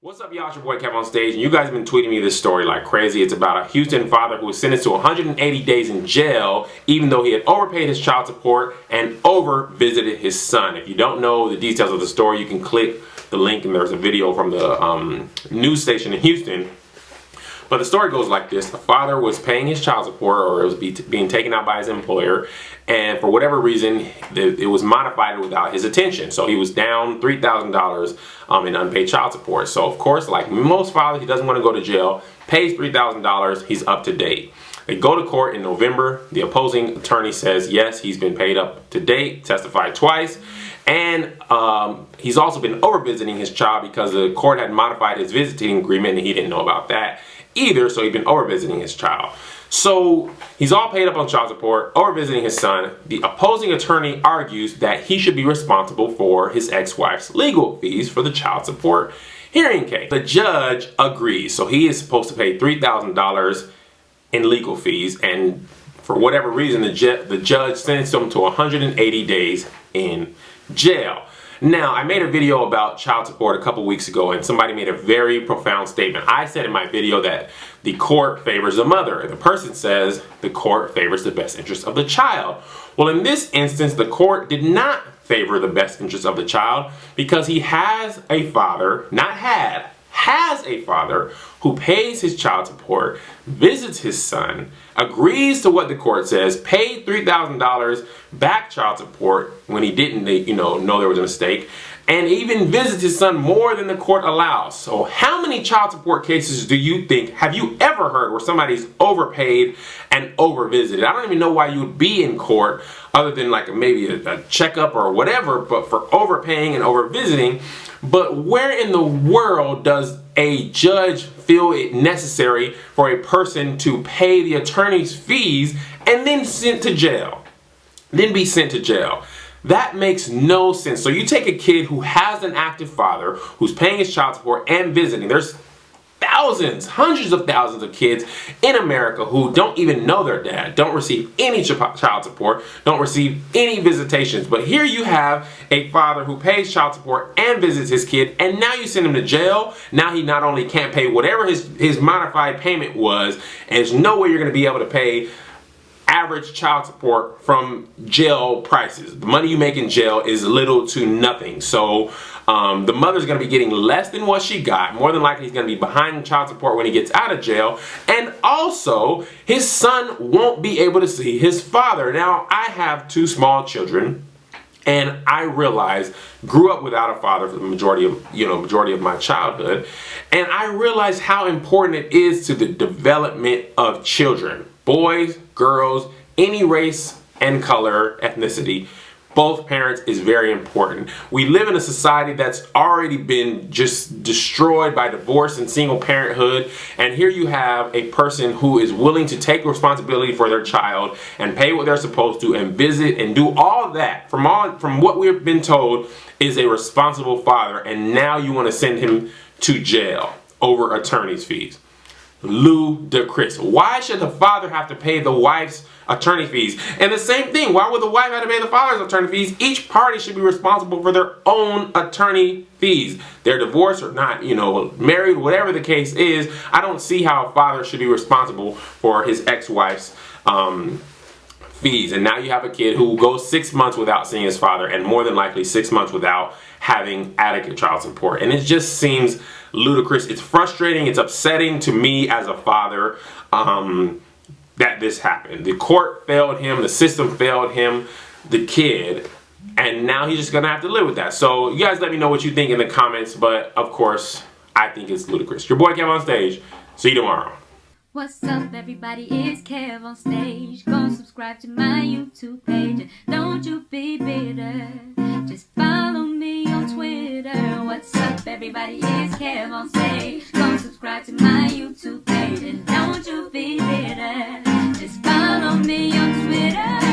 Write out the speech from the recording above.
What's up, y'all? It's your boy KevOnStage, and you guys have been tweeting me this story like crazy. It's about a Houston father who was sentenced to 180 days in jail even though he had overpaid his child support and over-visited his son. If you don't know the details of the story, you can click the link and there's a video from the news station in Houston. But the story goes like this. The father was paying his child support, or it was being taken out by his employer, and for whatever reason, it was modified without his attention. So he was down $3,000 in unpaid child support. So of course, like most fathers, he doesn't want to go to jail, pays $3,000, he's up to date. They go to court in November. The opposing attorney says, yes, he's been paid up to date, testified twice. And he's also been over-visiting his child because the court had modified his visiting agreement and he didn't know about that either, so he'd been over-visiting his child. So he's all paid up on child support, over-visiting his son. The opposing attorney argues that he should be responsible for his ex-wife's legal fees for the child support hearing case. The judge agrees, so he is supposed to pay $3,000 in legal fees, and for whatever reason, the judge sentenced him to 180 days in jail. Now, I made a video about child support a couple weeks ago, and somebody made a very profound statement. I said in my video that the court favors the mother. The person says the court favors the best interest of the child. Well, in this instance, the court did not favor the best interest of the child because he has a father, has a father who pays his child support, visits his son, agrees to what the court says, paid $3,000 back child support when he didn't, know there was a mistake, and even visits his son more than the court allows. So how many child support cases do you think, have you ever heard where somebody's overpaid and over-visited? I don't even know why you would be in court other than like maybe a checkup or whatever, but for overpaying and over-visiting. But where in the world does a judge feel it necessary for a person to pay the attorney's fees and then sent to jail? Then be sent to jail. That makes no sense. So you take a kid who has an active father, who's paying his child support and visiting. There's thousands, hundreds of thousands of kids in America who don't even know their dad, don't receive any child support, don't receive any visitations. But here you have a father who pays child support and visits his kid, and now you send him to jail. Now he not only can't pay whatever his modified payment was, and there's no way you're going to be able to pay average child support from jail prices. The money you make in jail is little to nothing. So the mother's going to be getting less than what she got. More than likely he's going to be behind in child support when he gets out of jail. And also his son won't be able to see his father. Now, I have two small children, and I realized, grew up without a father for the majority of my childhood, and I realized how important it is to the development of children. Boys, girls, any race and color, ethnicity, both parents is very important. We live in a society that's already been just destroyed by divorce and single parenthood, and here you have a person who is willing to take responsibility for their child and pay what they're supposed to and visit and do all that from what we've been told is a responsible father, and now you want to send him to jail over attorney's fees. Ludicrous. Why should the father have to pay the wife's attorney fees? And the same thing, why would the wife have to pay the father's attorney fees? Each party should be responsible for their own attorney fees. They're divorced or not, married, whatever the case is. I don't see how a father should be responsible for his ex-wife's fees. And now you have a kid who goes 6 months without seeing his father, and more than likely 6 months without having adequate child support. And it just seems ludicrous. It's frustrating. It's upsetting to me as a father that this happened. The court failed him. The system failed him, the kid. And now he's just going to have to live with that. So you guys let me know what you think in the comments. But of course, I think it's ludicrous. Your boy KevOnStage. See you tomorrow. What's up, everybody? It's KevOnStage. Go subscribe to my YouTube page, and don't you be bitter. Just follow me on Twitter. What's up, everybody? It's KevOnStage. Go subscribe to my YouTube page, and don't you be bitter. Just follow me on Twitter.